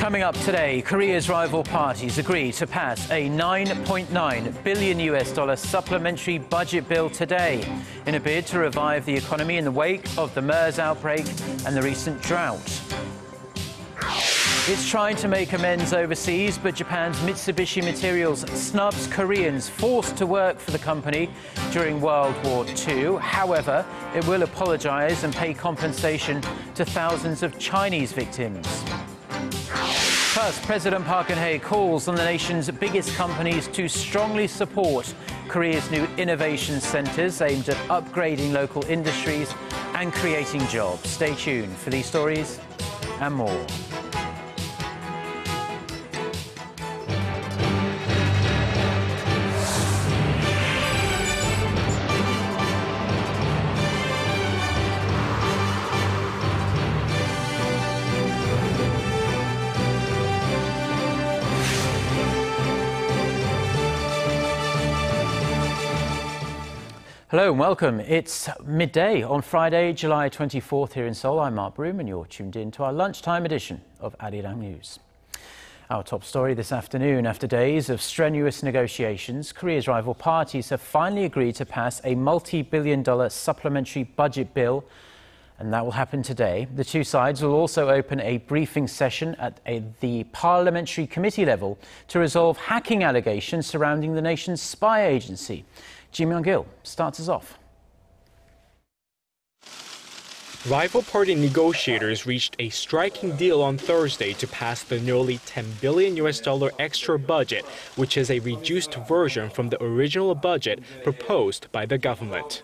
Coming up today, Korea's rival parties agree to pass a $9.9 billion supplementary budget bill today in a bid to revive the economy in the wake of the MERS outbreak and the recent drought. It's trying to make amends overseas, but Japan's Mitsubishi Materials snubs Koreans forced to work for the company during World War II. However, it will apologize and pay compensation to thousands of Chinese victims. Plus, President Park Geun-hye calls on the nation's biggest companies to strongly support Korea's new innovation centres aimed at upgrading local industries and creating jobs. Stay tuned for these stories and more. Hello and welcome. It's midday on Friday, July 24th here in Seoul. I'm Mark Broome and you're tuned in to our lunchtime edition of Arirang News. Our top story this afternoon: after days of strenuous negotiations, Korea's rival parties have finally agreed to pass a multi-billion-dollar supplementary budget bill, and that will happen today. The two sides will also open a briefing session at the parliamentary committee level to resolve hacking allegations surrounding the nation's spy agency. Kim Young-gil starts us off. Rival party negotiators reached a striking deal on Thursday to pass the nearly $10 billion extra budget, which is a reduced version from the original budget proposed by the government.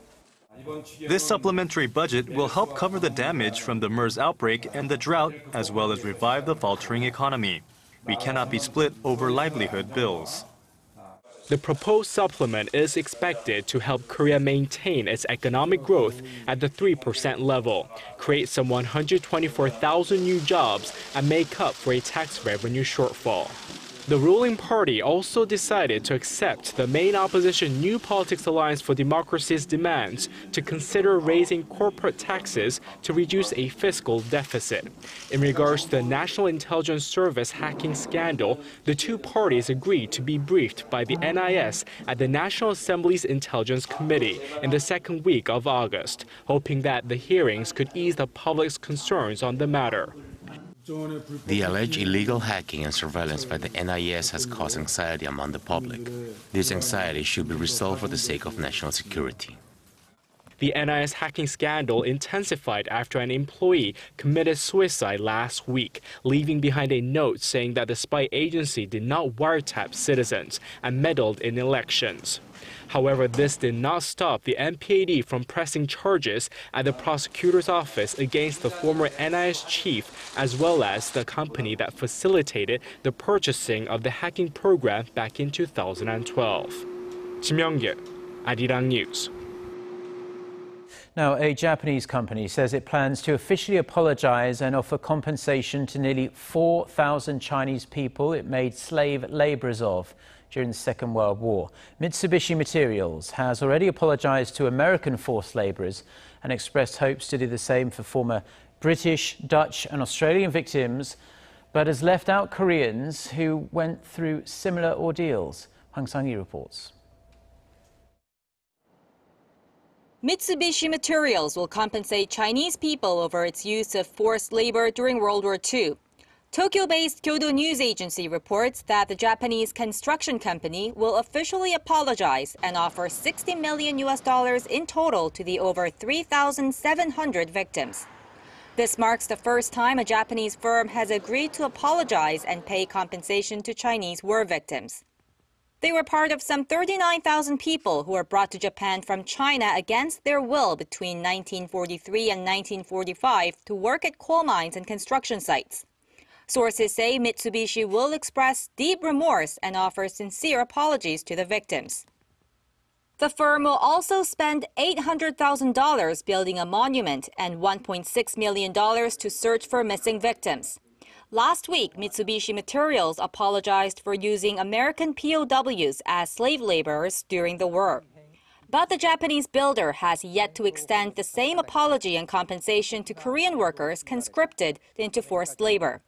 This supplementary budget will help cover the damage from the MERS outbreak and the drought, as well as revive the faltering economy. We cannot be split over livelihood bills. The proposed supplement is expected to help Korea maintain its economic growth at the 3% level, create some 124,000 new jobs, and make up for a tax revenue shortfall. The ruling party also decided to accept the main opposition New Politics Alliance for Democracy's demands to consider raising corporate taxes to reduce a fiscal deficit. In regards to the National Intelligence Service hacking scandal, the two parties agreed to be briefed by the NIS at the National Assembly's Intelligence Committee in the second week of August, hoping that the hearings could ease the public's concerns on the matter. The alleged illegal hacking and surveillance by the NIS has caused anxiety among the public. This anxiety should be resolved for the sake of national security. The NIS hacking scandal intensified after an employee committed suicide last week, leaving behind a note saying that the spy agency did not wiretap citizens and meddled in elections. However, this did not stop the NPAD from pressing charges at the prosecutor's office against the former NIS chief, as well as the company that facilitated the purchasing of the hacking program back in 2012. Kim Young-gil, Arirang News. Now, a Japanese company says it plans to officially apologize and offer compensation to nearly 4,000 Chinese people it made slave laborers of during the Second World War. Mitsubishi Materials has already apologized to American forced laborers and expressed hopes to do the same for former British, Dutch and Australian victims, but has left out Koreans who went through similar ordeals. Hwang Sang-yi reports. Mitsubishi Materials will compensate Chinese people over its use of forced labor during World War II. Tokyo-based Kyodo News Agency reports that the Japanese construction company will officially apologize and offer $60 million in total to the over 3,700 victims. This marks the first time a Japanese firm has agreed to apologize and pay compensation to Chinese war victims. They were part of some 39,000 people who were brought to Japan from China against their will between 1943 and 1945 to work at coal mines and construction sites. Sources say Mitsubishi will express deep remorse and offer sincere apologies to the victims. The firm will also spend $800,000 building a monument and $1.6 million to search for missing victims. Last week, Mitsubishi Materials apologized for using American POWs as slave laborers during the war. But the Japanese builder has yet to extend the same apology and compensation to Korean workers conscripted into forced labor.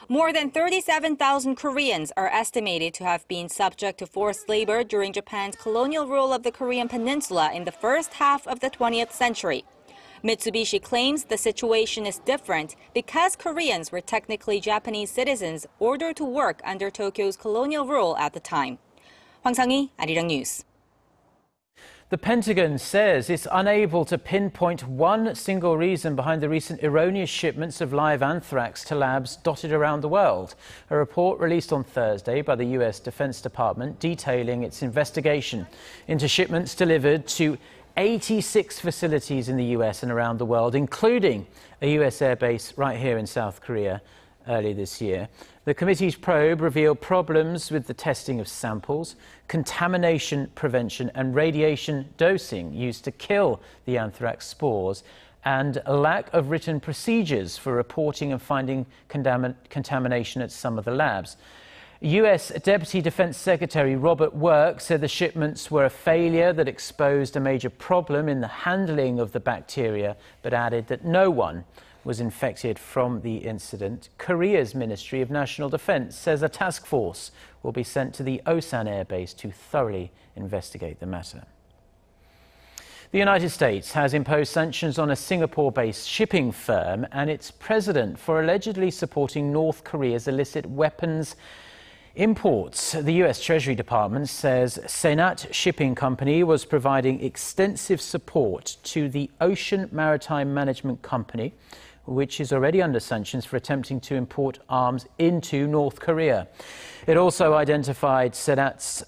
More than 37,000 Koreans are estimated to have been subject to forced labor during Japan's colonial rule of the Korean peninsula in the first half of the 20th century. Mitsubishi claims the situation is different because Koreans were technically Japanese citizens ordered to work under Tokyo's colonial rule at the time. Hwang Sang-hee, Arirang News. The Pentagon says it's unable to pinpoint one single reason behind the recent erroneous shipments of live anthrax to labs dotted around the world. A report released on Thursday by the U.S. Defense Department detailing its investigation into shipments delivered to 86 facilities in the U.S. and around the world, including a U.S. airbase right here in South Korea early this year. The committee's probe revealed problems with the testing of samples, contamination prevention and radiation dosing used to kill the anthrax spores, and a lack of written procedures for reporting and finding contamination at some of the labs. U.S. Deputy Defense Secretary Robert Work said the shipments were a failure that exposed a major problem in the handling of the bacteria, but added that no one was infected from the incident. Korea's Ministry of National Defense says a task force will be sent to the Osan Air Base to thoroughly investigate the matter. The United States has imposed sanctions on a Singapore-based shipping firm and its president for allegedly supporting North Korea's illicit weapons imports. The U.S. Treasury Department says Senat Shipping Company was providing extensive support to the Ocean Maritime Management Company, which is already under sanctions for attempting to import arms into North Korea. It also identified Senat's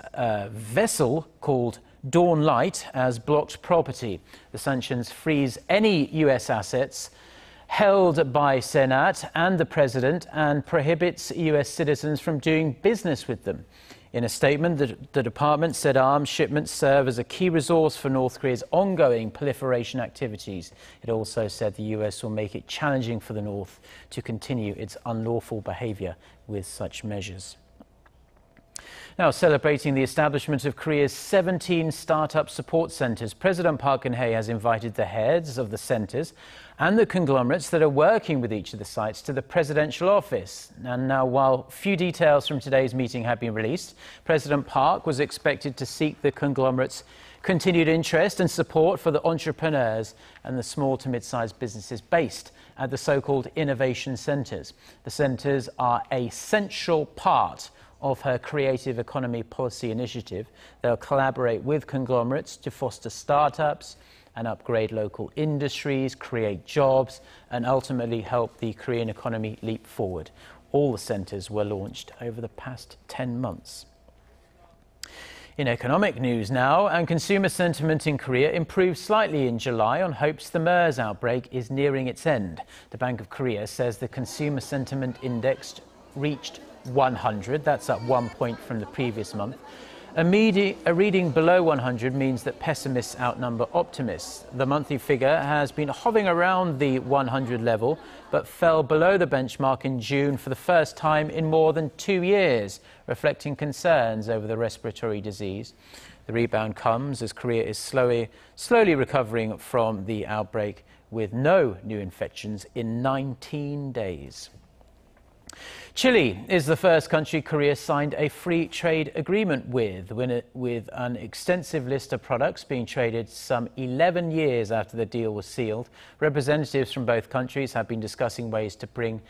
vessel called Dawn Light as blocked property. The sanctions freeze any U.S. assets held by Senat and the president and prohibits U.S. citizens from doing business with them. In a statement, the department said arms shipments serve as a key resource for North Korea's ongoing proliferation activities. It also said the U.S. will make it challenging for the North to continue its unlawful behavior with such measures. Now, celebrating the establishment of Korea's 17 startup support centres, President Park Geun-hye has invited the heads of the centres and the conglomerates that are working with each of the sites to the presidential office. And now, while few details from today's meeting have been released, President Park was expected to seek the conglomerates' continued interest and support for the entrepreneurs and the small to mid-sized businesses based at the so-called innovation centres. The centres are a central part of her creative economy policy initiative. They'll collaborate with conglomerates to foster startups and upgrade local industries, create jobs, and ultimately help the Korean economy leap forward. All the centres were launched over the past 10 months. In economic news now, and consumer sentiment in Korea improved slightly in July on hopes the MERS outbreak is nearing its end. The Bank of Korea says the consumer sentiment index reached 100, that's up 1 point from the previous month. A reading below 100 means that pessimists outnumber optimists. The monthly figure has been hovering around the 100 level, but fell below the benchmark in June for the first time in more than 2 years, reflecting concerns over the respiratory disease. The rebound comes as Korea is slowly recovering from the outbreak, with no new infections in 19 days. Chile is the first country Korea signed a free trade agreement with an extensive list of products being traded some 11 years after the deal was sealed. Representatives from both countries have been discussing ways to bring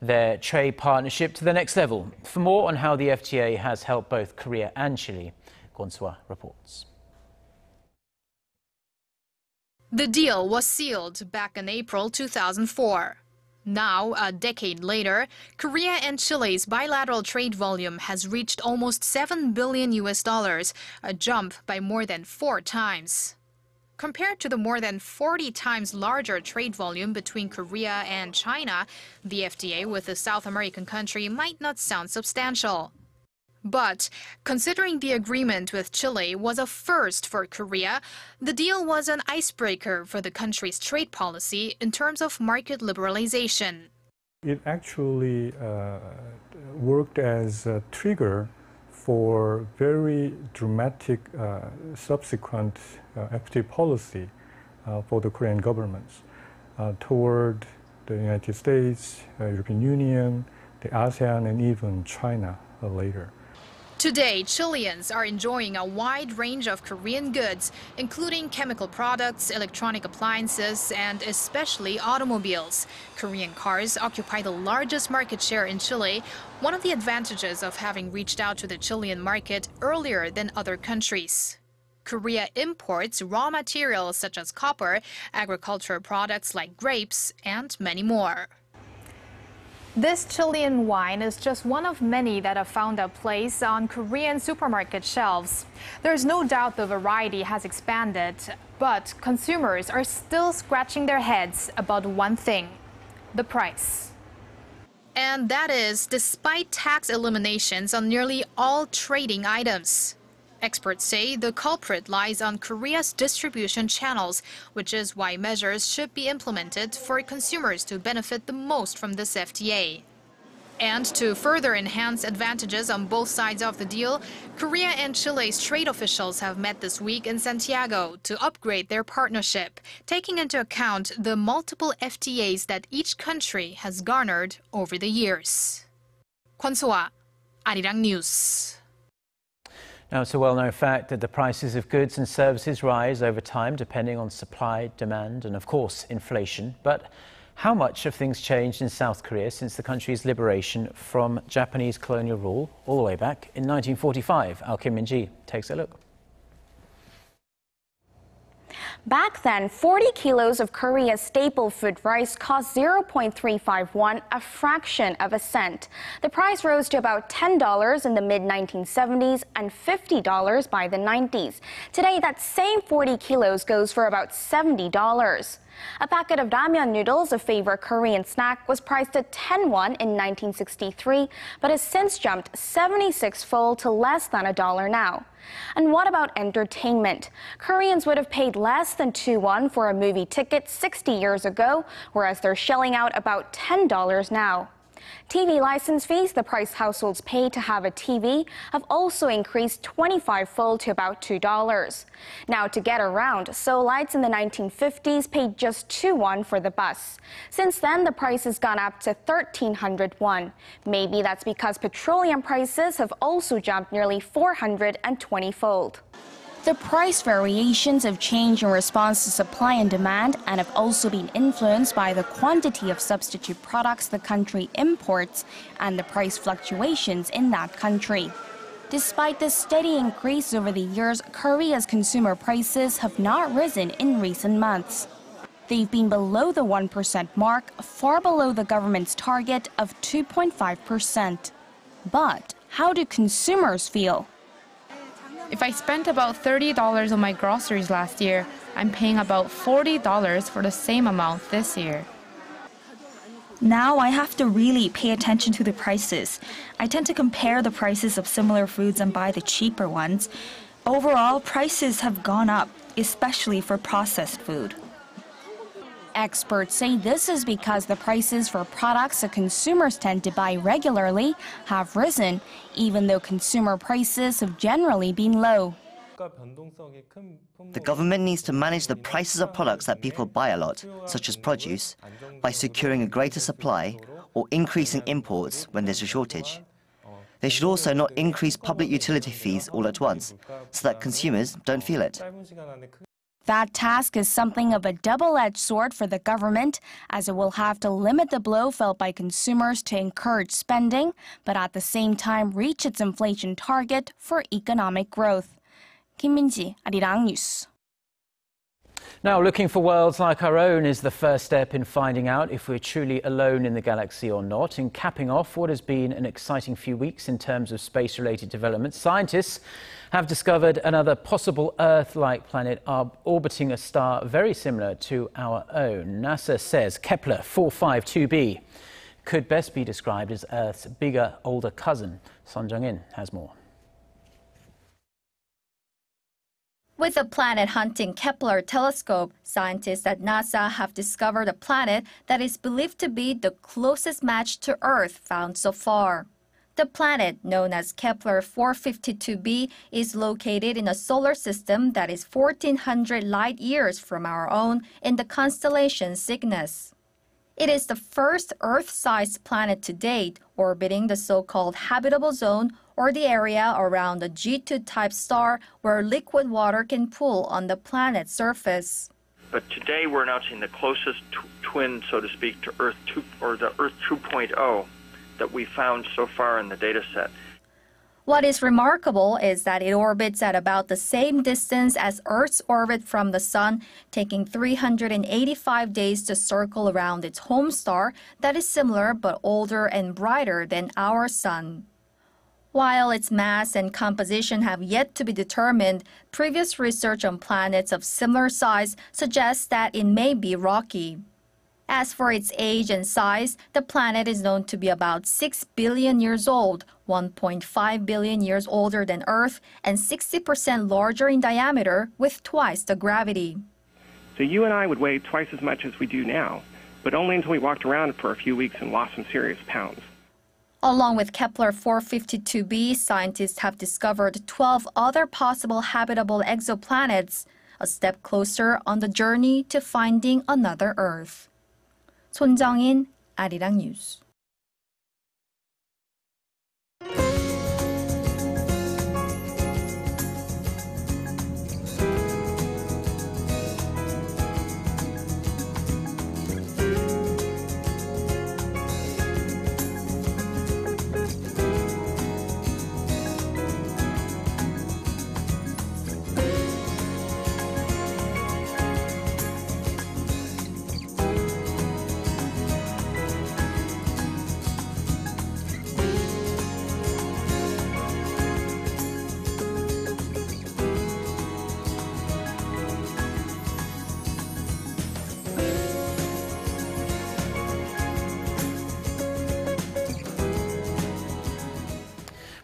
their trade partnership to the next level. For more on how the FTA has helped both Korea and Chile, Gonswa reports. The deal was sealed back in April 2004. Now, a decade later, Korea and Chile's bilateral trade volume has reached almost $7 billion, a jump by more than 4 times. Compared to the more than 40 times larger trade volume between Korea and China, the FTA with the South American country might not sound substantial. But considering the agreement with Chile was a first for Korea, the deal was an icebreaker for the country's trade policy in terms of market liberalization. It actually worked as a trigger for very dramatic subsequent FTA policy for the Korean governments toward the United States, European Union, the ASEAN and even China later. Today, Chileans are enjoying a wide range of Korean goods, including chemical products, electronic appliances, and especially automobiles. Korean cars occupy the largest market share in Chile, one of the advantages of having reached out to the Chilean market earlier than other countries. Korea imports raw materials such as copper, agricultural products like grapes, and many more. This Chilean wine is just one of many that have found a place on Korean supermarket shelves. There's no doubt the variety has expanded, but consumers are still scratching their heads about one thing: the price. And that is despite tax eliminations on nearly all trading items. Experts say the culprit lies on Korea's distribution channels, which is why measures should be implemented for consumers to benefit the most from this FTA. And to further enhance advantages on both sides of the deal, Korea and Chile's trade officials have met this week in Santiago to upgrade their partnership, taking into account the multiple FTAs that each country has garnered over the years. Kwon So-ah, Arirang News. Now, it's a well-known fact that the prices of goods and services rise over time depending on supply, demand and, of course, inflation. But how much have things changed in South Korea since the country's liberation from Japanese colonial rule all the way back in 1945? Our Kim Min-ji takes a look. Back then, 40 kilos of Korea's staple food rice cost 0.351, a fraction of a cent. The price rose to about $10 in the mid-1970s and $50 by the 90s. Today, that same 40 kilos goes for about $70. A packet of ramyeon noodles, a favorite Korean snack, was priced at 10 won in 1963, but has since jumped 76-fold to less than $1 now. And what about entertainment? Koreans would have paid less than 2 won for a movie ticket 60 years ago, whereas they're shelling out about $10 now. TV license fees, the price households pay to have a TV, have also increased 25-fold to about $2. Now, to get around, Seoulites in the 1950s paid just 2 won for the bus. Since then, the price has gone up to 1,300 won. Maybe that's because petroleum prices have also jumped nearly 420-fold. The price variations have changed in response to supply and demand and have also been influenced by the quantity of substitute products the country imports and the price fluctuations in that country. Despite this steady increase over the years, Korea's consumer prices have not risen in recent months. They've been below the 1% mark, far below the government's target of 2.5%. But how do consumers feel? If I spent about $30 on my groceries last year, I'm paying about $40 for the same amount this year. Now I have to really pay attention to the prices. I tend to compare the prices of similar foods and buy the cheaper ones. Overall, prices have gone up, especially for processed food. Experts say this is because the prices for products that consumers tend to buy regularly have risen, even though consumer prices have generally been low. The government needs to manage the prices of products that people buy a lot, such as produce, by securing a greater supply or increasing imports when there's a shortage. They should also not increase public utility fees all at once, so that consumers don't feel it. That task is something of a double-edged sword for the government, as it will have to limit the blow felt by consumers to encourage spending, but at the same time reach its inflation target for economic growth. Kim Min-ji, Arirang News. Now, looking for worlds like our own is the first step in finding out if we're truly alone in the galaxy or not. In capping off what has been an exciting few weeks in terms of space-related developments, scientists have discovered another possible Earth-like planet orbiting a star very similar to our own. NASA says Kepler 452b could best be described as Earth's bigger, older cousin. Son Jung-in has more. With the planet-hunting Kepler telescope, scientists at NASA have discovered a planet that is believed to be the closest match to Earth found so far. The planet, known as Kepler 452b, is located in a solar system that is 1,400 light-years from our own in the constellation Cygnus. It is the first Earth-sized planet to date, orbiting the so-called habitable zone, or the area around the G2-type star where liquid water can pool on the planet's surface. But today we're announcing the closest twin, so to speak, to Earth 2, or the Earth 2.0 that we found so far in the data set. What is remarkable is that it orbits at about the same distance as Earth's orbit from the Sun, taking 385 days to circle around its home star that is similar but older and brighter than our Sun. While its mass and composition have yet to be determined, previous research on planets of similar size suggests that it may be rocky. As for its age and size, the planet is known to be about 6 billion years old, 1.5 billion years older than Earth, and 60% larger in diameter with twice the gravity. So you and I would weigh twice as much as we do now, but only until we walked around for a few weeks and lost some serious pounds. Along with Kepler 452b, scientists have discovered 12 other possible habitable exoplanets, a step closer on the journey to finding another Earth. 손정인, 아리랑 뉴스.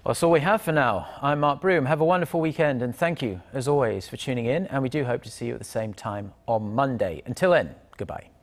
Well, that's all we have for now. I'm Mark Broome. Have a wonderful weekend and thank you, as always, for tuning in. And we do hope to see you at the same time on Monday. Until then, goodbye.